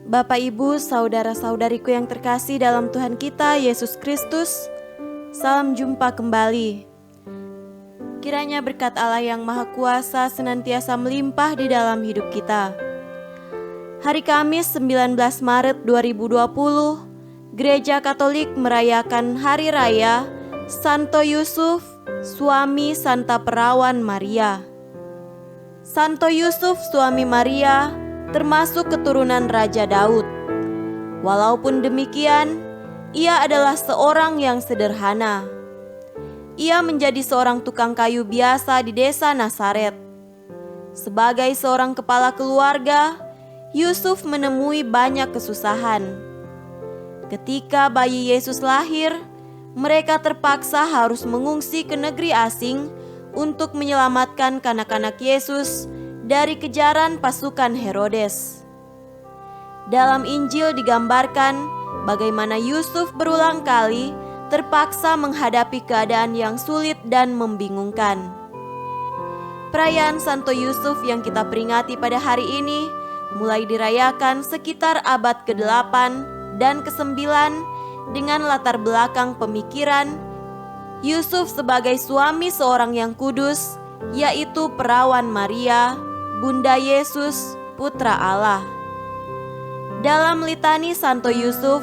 Bapak, Ibu, saudara-saudariku yang terkasih dalam Tuhan kita Yesus Kristus, salam jumpa kembali. Kiranya berkat Allah yang Maha Kuasa senantiasa melimpah di dalam hidup kita. Hari Kamis 19 Maret 2020, Gereja Katolik merayakan Hari Raya Santo Yusuf, suami Santa Perawan Maria. Santo Yusuf, suami Maria, termasuk keturunan Raja Daud. Walaupun demikian, ia adalah seorang yang sederhana. Ia menjadi seorang tukang kayu biasa di desa Nazaret. Sebagai seorang kepala keluarga, Yusuf menemui banyak kesusahan. Ketika bayi Yesus lahir, mereka terpaksa harus mengungsi ke negeri asing untuk menyelamatkan kanak-kanak Yesus dari kejaran pasukan Herodes. Dalam Injil digambarkan bagaimana Yusuf berulang kali terpaksa menghadapi keadaan yang sulit dan membingungkan. Perayaan Santo Yusuf yang kita peringati pada hari ini mulai dirayakan sekitar abad ke-8 dan ke-9 dengan latar belakang pemikiran Yusuf sebagai suami seorang yang kudus, yaitu Perawan Maria, Bunda Yesus, Putra Allah. Dalam litani Santo Yusuf,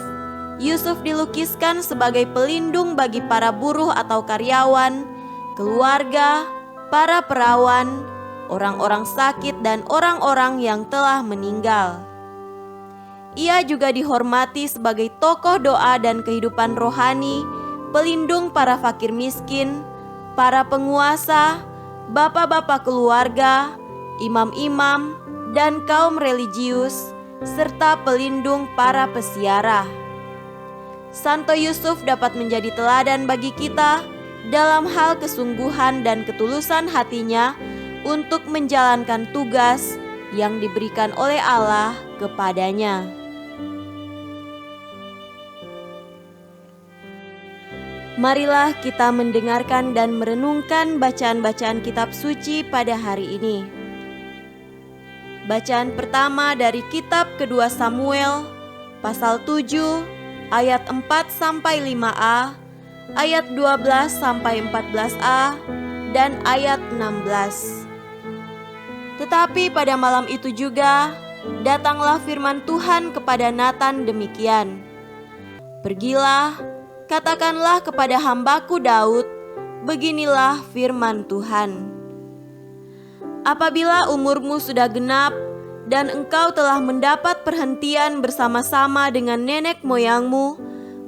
Yusuf dilukiskan sebagai pelindung bagi para buruh atau karyawan, keluarga, para perawan, orang-orang sakit, dan orang-orang yang telah meninggal. Ia juga dihormati sebagai tokoh doa dan kehidupan rohani, pelindung para fakir miskin, para penguasa, bapak-bapak keluarga, imam-imam, dan kaum religius, serta pelindung para peziarah. Santo Yusuf dapat menjadi teladan bagi kita dalam hal kesungguhan dan ketulusan hatinya untuk menjalankan tugas yang diberikan oleh Allah kepadanya. Marilah kita mendengarkan dan merenungkan bacaan-bacaan kitab suci pada hari ini. Bacaan pertama dari kitab kedua Samuel, pasal 7, ayat 4-5a, ayat 12-14a, dan ayat 16. Tetapi pada malam itu juga, datanglah firman Tuhan kepada Natan demikian. Pergilah, katakanlah kepada hambaku Daud, beginilah firman Tuhan. Apabila umurmu sudah genap dan engkau telah mendapat perhentian bersama-sama dengan nenek moyangmu,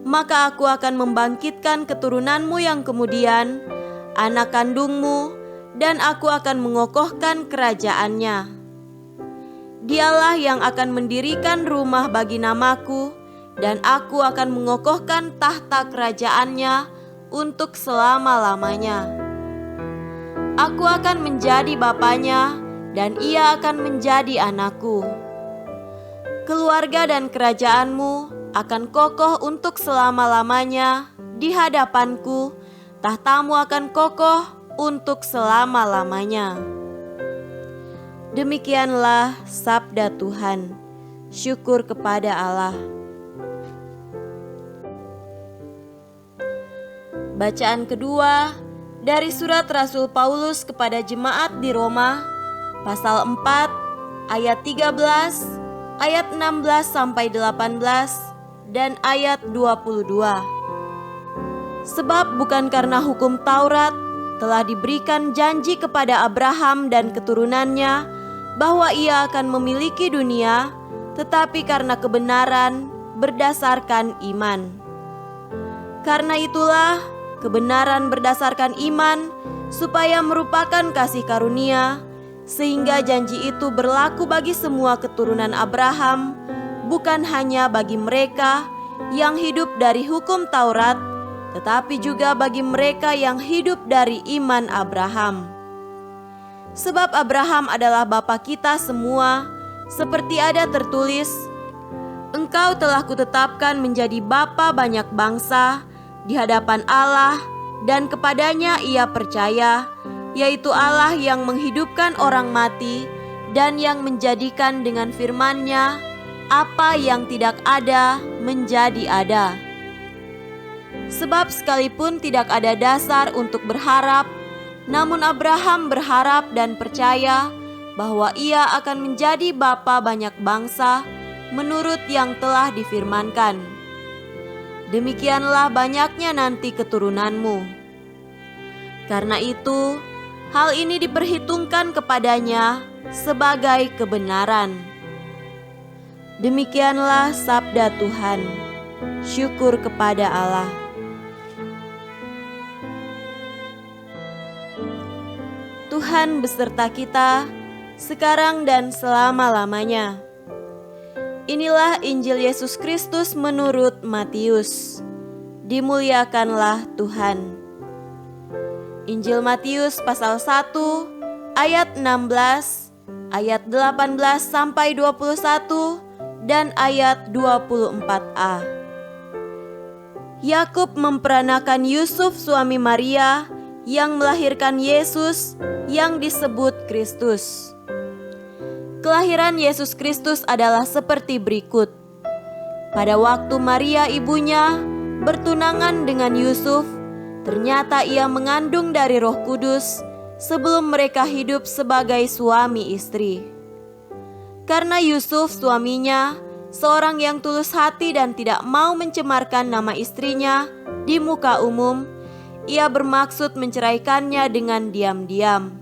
maka aku akan membangkitkan keturunanmu yang kemudian, anak kandungmu, dan aku akan mengokohkan kerajaannya. Dialah yang akan mendirikan rumah bagi namaku, dan aku akan mengokohkan tahta kerajaannya untuk selama-lamanya. Aku akan menjadi bapaknya, dan ia akan menjadi anakku. Keluarga dan kerajaanmu akan kokoh untuk selama-lamanya di hadapanku, tahtamu akan kokoh untuk selama-lamanya. Demikianlah sabda Tuhan. Syukur kepada Allah. Bacaan kedua dari surat Rasul Paulus kepada jemaat di Roma, pasal 4, ayat 13, ayat 16-18, dan ayat 22. Sebab bukan karena hukum Taurat telah diberikan janji kepada Abraham dan keturunannya bahwa ia akan memiliki dunia, tetapi karena kebenaran berdasarkan iman. Karena itulah, kebenaran berdasarkan iman supaya merupakan kasih karunia, sehingga janji itu berlaku bagi semua keturunan Abraham, bukan hanya bagi mereka yang hidup dari hukum Taurat, tetapi juga bagi mereka yang hidup dari iman Abraham. Sebab Abraham adalah bapa kita semua, seperti ada tertulis, "Engkau telah kutetapkan menjadi bapa banyak bangsa di hadapan Allah, dan kepadanya ia percaya, yaitu Allah yang menghidupkan orang mati dan yang menjadikan dengan firman-Nya apa yang tidak ada menjadi ada. Sebab sekalipun tidak ada dasar untuk berharap, namun Abraham berharap dan percaya bahwa ia akan menjadi bapa banyak bangsa menurut yang telah difirmankan. Demikianlah banyaknya nanti keturunanmu. Karena itu, hal ini diperhitungkan kepadanya sebagai kebenaran. Demikianlah sabda Tuhan. Syukur kepada Allah. Tuhan beserta kita sekarang dan selama-lamanya. Inilah Injil Yesus Kristus menurut Matius. Dimuliakanlah Tuhan. Injil Matius pasal 1 ayat 16, ayat 18 sampai 21 dan ayat 24a. Yakub memperanakan Yusuf suami Maria yang melahirkan Yesus yang disebut Kristus. Kelahiran Yesus Kristus adalah seperti berikut. Pada waktu Maria ibunya bertunangan dengan Yusuf, ternyata ia mengandung dari Roh Kudus sebelum mereka hidup sebagai suami istri. Karena Yusuf suaminya seorang yang tulus hati dan tidak mau mencemarkan nama istrinya di muka umum, ia bermaksud menceraikannya dengan diam-diam.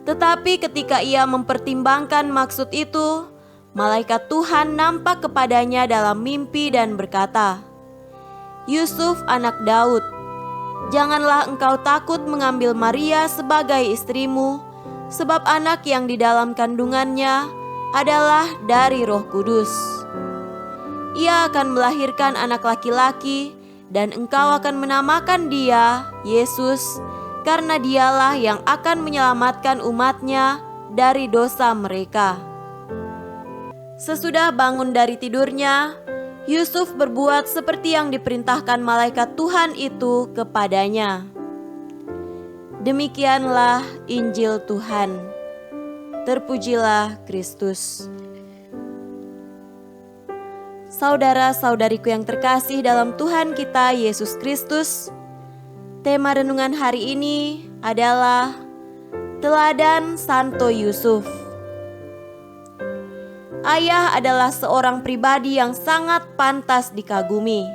Tetapi ketika ia mempertimbangkan maksud itu, malaikat Tuhan nampak kepadanya dalam mimpi dan berkata, "Yusuf anak Daud, janganlah engkau takut mengambil Maria sebagai istrimu, sebab anak yang di dalam kandungannya adalah dari Roh Kudus. Ia akan melahirkan anak laki-laki, dan engkau akan menamakan dia Yesus, karena dialah yang akan menyelamatkan umatnya dari dosa mereka." Sesudah bangun dari tidurnya, Yusuf berbuat seperti yang diperintahkan malaikat Tuhan itu kepadanya. Demikianlah Injil Tuhan. Terpujilah Kristus. Saudara-saudariku yang terkasih dalam Tuhan kita Yesus Kristus, tema renungan hari ini adalah Teladan Santo Yusuf. Ayah adalah seorang pribadi yang sangat pantas dikagumi.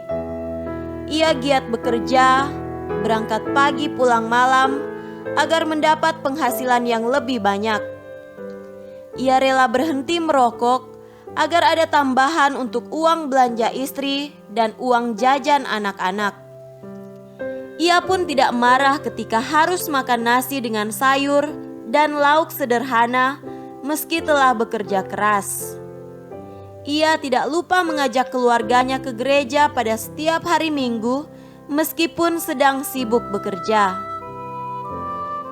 Ia giat bekerja, berangkat pagi pulang malam, agar mendapat penghasilan yang lebih banyak. Ia rela berhenti merokok agar ada tambahan untuk uang belanja istri dan uang jajan anak-anak. Ia pun tidak marah ketika harus makan nasi dengan sayur dan lauk sederhana meski telah bekerja keras. Ia tidak lupa mengajak keluarganya ke gereja pada setiap hari Minggu meskipun sedang sibuk bekerja.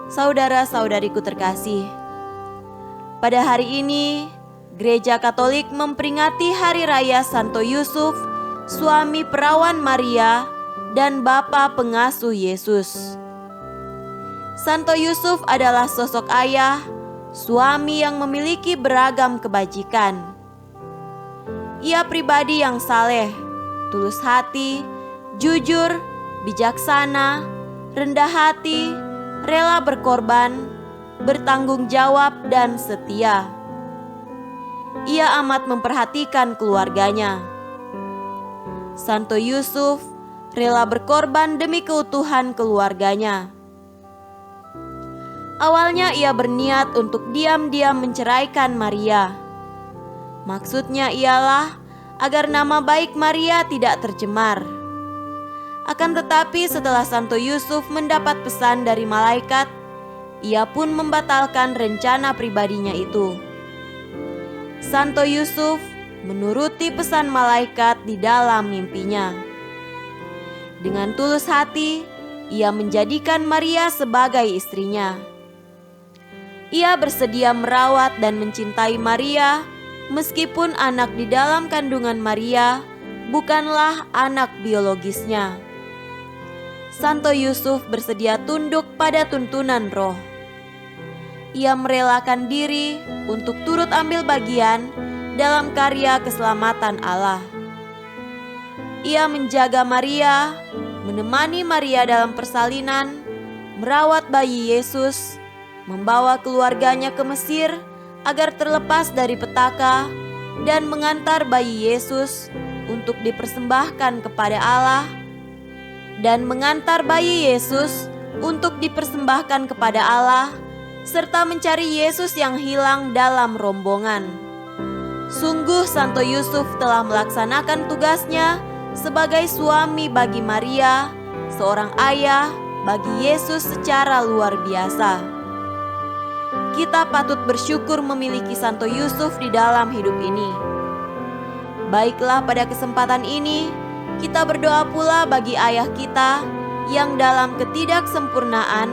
Saudara-saudariku terkasih, pada hari ini Gereja Katolik memperingati Hari Raya Santo Yusuf, suami perawan Maria dan bapa pengasuh Yesus. Santo Yusuf adalah sosok ayah, suami yang memiliki beragam kebajikan. Ia pribadi yang saleh, tulus hati, jujur, bijaksana, rendah hati, rela berkorban, bertanggung jawab dan setia. Ia amat memperhatikan keluarganya. Santo Yusuf rela berkorban demi keutuhan keluarganya. Awalnya ia berniat untuk diam-diam menceraikan Maria. Maksudnya ialah agar nama baik Maria tidak tercemar. Akan tetapi setelah Santo Yusuf mendapat pesan dari malaikat, ia pun membatalkan rencana pribadinya itu. Santo Yusuf menuruti pesan malaikat di dalam mimpinya. Dengan tulus hati, ia menjadikan Maria sebagai istrinya. Ia bersedia merawat dan mencintai Maria, meskipun anak di dalam kandungan Maria bukanlah anak biologisnya. Santo Yusuf bersedia tunduk pada tuntunan Roh. Ia merelakan diri untuk turut ambil bagian dalam karya keselamatan Allah. Ia menjaga Maria, menemani Maria dalam persalinan, merawat bayi Yesus, membawa keluarganya ke Mesir agar terlepas dari petaka, dan mengantar bayi Yesus untuk dipersembahkan kepada Allah, serta mencari Yesus yang hilang dalam rombongan. Sungguh Santo Yusuf telah melaksanakan tugasnya sebagai suami bagi Maria, seorang ayah bagi Yesus secara luar biasa. Kita patut bersyukur memiliki Santo Yusuf di dalam hidup ini. Baiklah, pada kesempatan ini kita berdoa pula bagi ayah kita yang dalam ketidaksempurnaan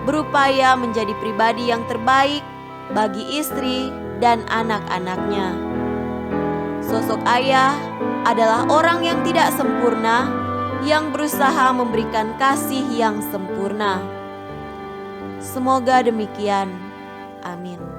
berupaya menjadi pribadi yang terbaik bagi istri dan anak-anaknya. Sosok ayah adalah orang yang tidak sempurna, yang berusaha memberikan kasih yang sempurna. Semoga demikian. Amin.